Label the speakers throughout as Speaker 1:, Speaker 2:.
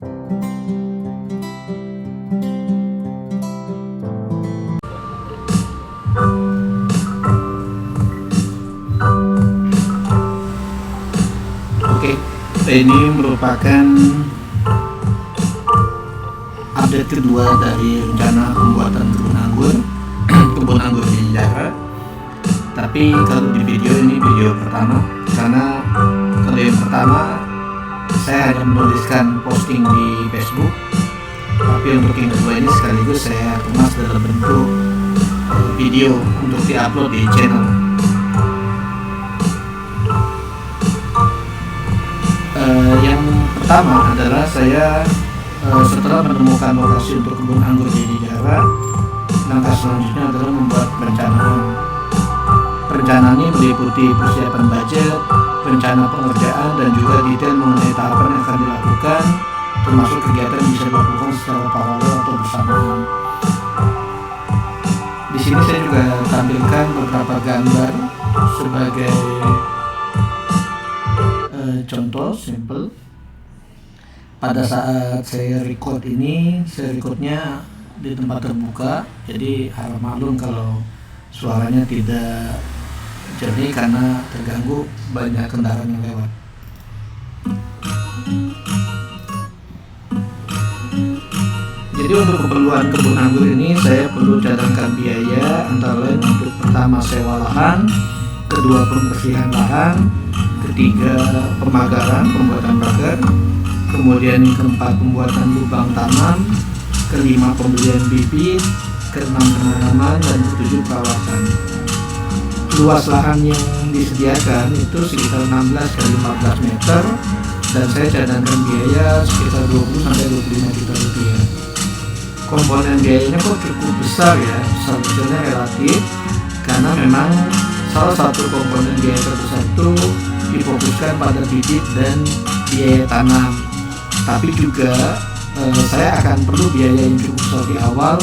Speaker 1: Oke, ini merupakan update kedua dari rencana pembuatan kebun anggur di Jara. Tapi kalau di video ini video pertama, karena kalau yang pertama saya hanya menuliskan posting di Facebook, tapi untuk yang kedua ini sekaligus saya kemas dalam bentuk video untuk diupload di channel. Yang pertama adalah saya setelah menemukan lokasi untuk kebun anggur di Jara, langkah selanjutnya adalah membuat perencanaan. Perencanaan ini meliputi persiapan budget, rencana pengerjaan, dan juga detail mengenai tahapan yang akan dilakukan, termasuk kegiatan yang bisa dilakukan secara paralel atau bersamaan. Di sini saya juga tampilkan beberapa gambar sebagai contoh simple. Pada saat saya record ini, saya recordnya di tempat terbuka, jadi harap maklum kalau suaranya tidak jernih karena terganggu banyak kendaraan yang lewat. Jadi untuk keperluan kebun anggur ini saya perlu cadangkan biaya, antara lain untuk pertama sewa lahan, kedua pembersihan lahan, ketiga pemagaran, pembuatan pagar, kemudian keempat pembuatan lubang tanam, kelima pembelian bibit, keenam penanaman, dan ketujuh perawatan. Luas lahan yang disediakan itu sekitar 16 kali 14 meter, dan saya cadangkan biaya sekitar 20-25 juta rupiah. Komponen biayanya kok cukup besar ya, sebetulnya relatif, karena memang salah satu komponen biaya terbesar itu difokuskan pada bibit dan biaya tanam. Tapi juga saya akan perlu biaya yang cukup besar di awal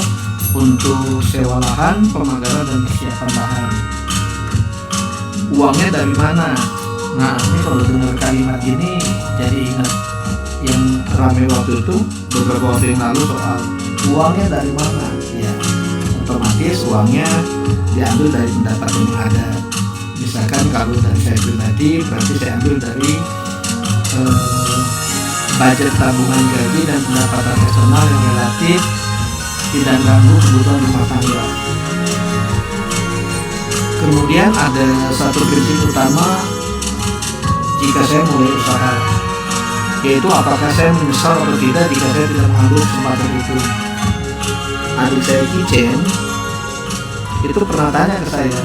Speaker 1: untuk sewa lahan, pemagaran, dan persiapan lahan. Uangnya dari mana? Nah, ini kalau dengar kalimat gini jadi ingat yang ramai waktu itu beberapa waktu yang lalu soal uangnya dari mana. Ya, otomatis uangnya diambil dari pendapatan yang ada. Misalkan kalau dari saya pribadi, berarti saya ambil dari budget tabungan gaji dan pendapatan eksternal yang relatif tidak mengganggu kebutuhan rumah tangga. Kemudian ada satu prinsip utama jika saya mulai usaha, yaitu apakah saya menyesal atau tidak jika saya tidak mengambil kesempatan itu. Adik saya Kicen itu pernah tanya ke saya,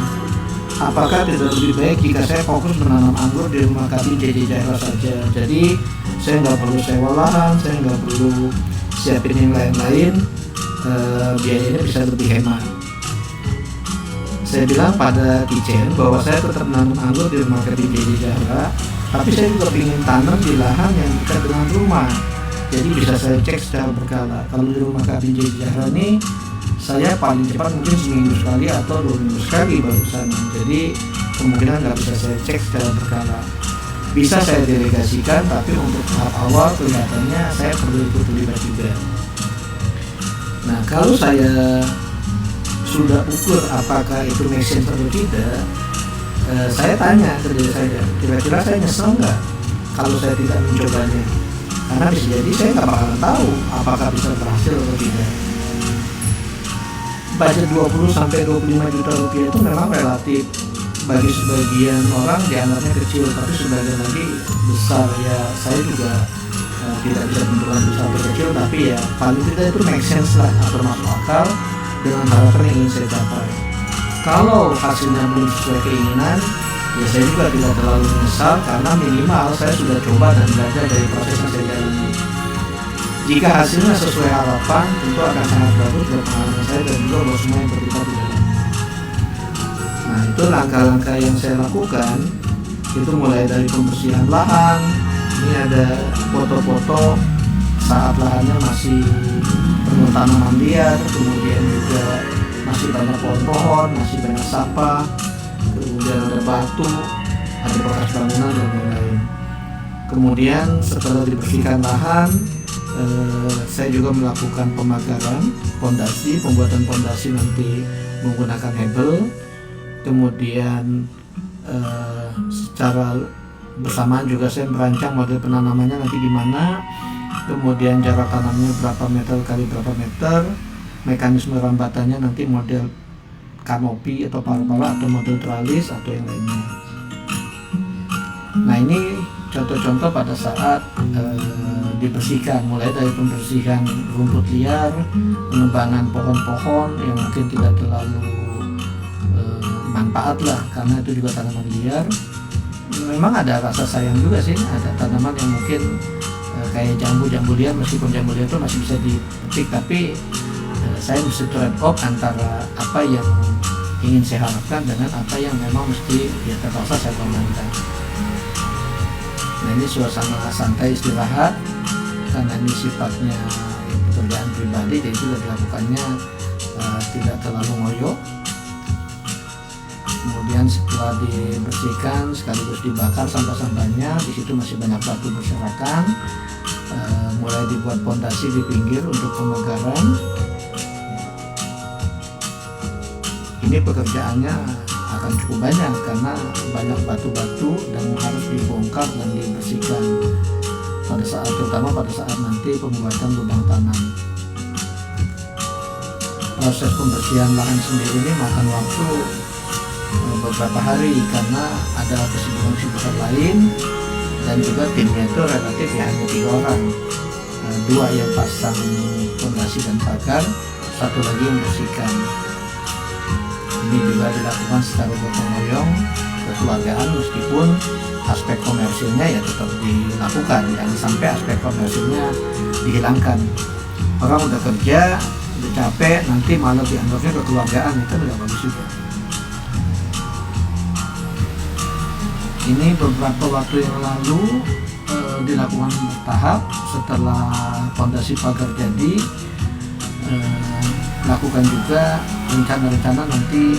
Speaker 1: apakah tidak lebih baik jika saya fokus menanam anggur di rumah kami JJ Jara saja. Jadi saya nggak perlu sewa lahan, saya nggak perlu siapin yang lain-lain, biayanya bisa lebih hemat. Saya bilang pada Kicen bahwa saya tetap menanam anggur di rumah kami JJ Jara, tapi saya juga ingin tanam di lahan yang dekat dengan rumah. Jadi bisa saya cek secara berkala. Kalau di rumah kami JJ Jara ini, saya paling cepat mungkin seminggu sekali atau 2 minggu sekali baru sana. Jadi kemungkinan nggak bisa saya cek secara berkala. Bisa saya delegasikan, tapi untuk tahap awal kelihatannya saya perlu ikut terlibat juga. Nah, kalau saya sudah ukur apakah itu make sense atau tidak, saya tanya ke diri saya, kira-kira saya nyesel nggak kalau saya tidak mencobanya? Karena bisa jadi saya nggak bakalan tahu apakah bisa berhasil atau tidak. Budget 20-25 juta rupiah itu memang relatif. Bagi sebagian orang dianggapnya kecil, tapi sebagian lagi besar. Ya, saya juga tidak bisa menentukan besar atau kecil, tapi ya paling tidak itu make sense lah atau masuk akal dengan harapan yang ingin saya capai. Kalau hasilnya belum sesuai keinginan, ya saya juga tidak terlalu menyesal karena minimal saya sudah coba dan belajar dari proses yang saya jalani. Jika hasilnya sesuai harapan, tentu akan sangat bagus buat pengalaman saya dan juga buat semua yang terlibat di dalam. Nah, itu langkah-langkah yang saya lakukan. Itu mulai dari pembersihan lahan. Ini ada foto-foto saat lahannya masih penuh tanaman liar, kemudian juga masih banyak pohon-pohon, masih banyak sampah, kemudian ada batu, ada bekas bangunan dan lain-lain. Kemudian setelah dibersihkan lahan, Saya juga melakukan pemagaran pondasi, pembuatan pondasi nanti menggunakan hebel. Kemudian secara bersamaan juga saya merancang model penanamannya nanti gimana, kemudian jarak tanamnya berapa meter kali berapa meter, mekanisme rambatannya nanti model kanopi atau pala-pala atau model tralis atau yang lainnya. Nah, ini contoh-contoh pada saat dibersihkan, mulai dari pembersihan rumput liar, penebangan pohon-pohon yang mungkin tidak terlalu manfaat lah karena itu juga tanaman liar. Memang ada rasa sayang juga sih, ada tanaman yang mungkin kayak jambu liar, meskipun jambu liar itu masih bisa dipetik, tapi saya mesti trade off antara apa yang ingin saya harapkan dengan apa yang memang mesti ya terpaksa saya korbankan. Nah, ini suasana santai istirahat karena ini sifatnya pekerjaan pribadi, jadi juga dilakukannya tidak terlalu ngoyo. Kemudian setelah dibersihkan sekaligus dibakar sampah-sampahnya, di situ masih banyak batu berserakan. Mulai dibuat pondasi di pinggir untuk pemagaran. Ini pekerjaannya akan cukup banyak karena banyak batu-batu dan harus dibongkar dan dibersihkan terutama pada saat nanti pembuatan lubang tanam. Proses pembersihan lahan sendiri ini makan waktu beberapa hari karena ada kesibukan lain, dan juga timnya itu relatif ya hanya 3 orang, 2 yang pasang fondasi dan pagar, 1 lagi yang bersihkan. Ini juga dilakukan secara gotong royong, kekeluargaan, meskipun aspek komersilnya ya tetap dilakukan, jangan sampai aspek komersilnya dihilangkan. Orang udah kerja, udah capek, nanti malah dianggapnya kekeluargaan, itu tidak bagus juga. Ini beberapa waktu yang lalu dilakukan bertahap. Setelah fondasi pagar jadi, lakukan juga rencana-rencana nanti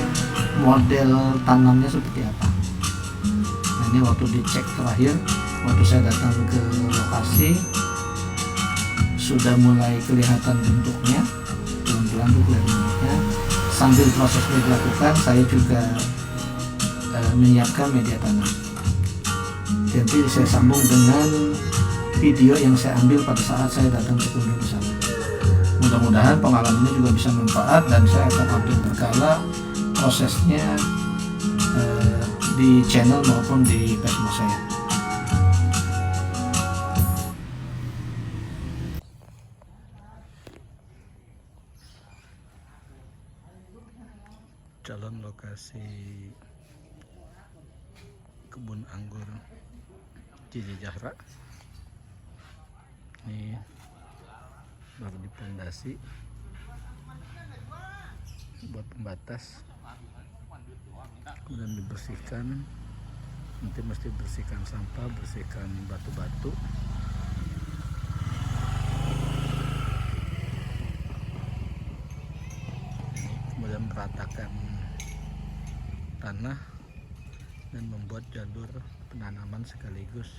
Speaker 1: model tanamnya seperti apa. Nah, ini waktu dicek terakhir, waktu saya datang ke lokasi, sudah mulai kelihatan bentuknya, pelan-pelan kelihatan bentuknya. Sambil prosesnya dilakukan, saya juga menyiapkan media tanam. Nanti saya sambung dengan video yang saya ambil pada saat saya datang ke kunjung ke sana. Mudah-mudahan pengalamannya juga bisa manfaat, dan saya akan update berkala prosesnya di channel maupun di Facebook saya. Calon lokasi kebun anggur Cijijahra. Ini baru dipondasi buat pembatas, kemudian dibersihkan. Nanti mesti bersihkan sampah, bersihkan batu-batu. Kemudian meratakan tanah dan membuat jalur penanaman sekaligus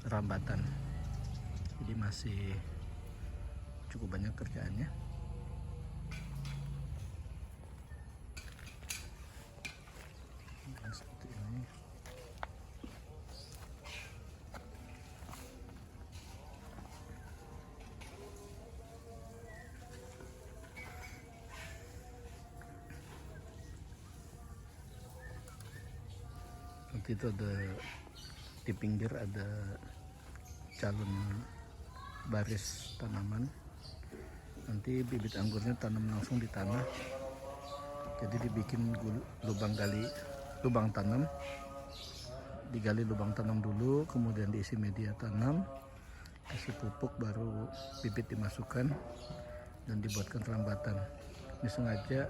Speaker 1: rambatan. Jadi masih cukup banyak kerjaannya. Nah, seperti ini. Nanti itu ada di pinggir ada calon baris tanaman. Nanti bibit anggurnya tanam langsung di tanah. Jadi dibikin lubang tanam, digali lubang tanam dulu, kemudian diisi media tanam, kasih pupuk, baru bibit dimasukkan dan dibuatkan rambatan. Ini sengaja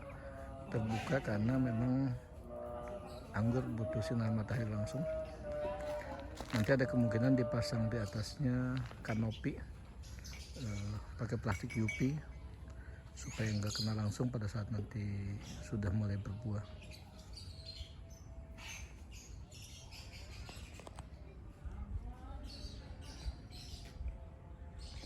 Speaker 1: terbuka karena memang anggur butuh sinar matahari langsung. Nanti ada kemungkinan dipasang di atasnya kanopi pakai plastik UV supaya nggak kena langsung pada saat nanti sudah mulai berbuah.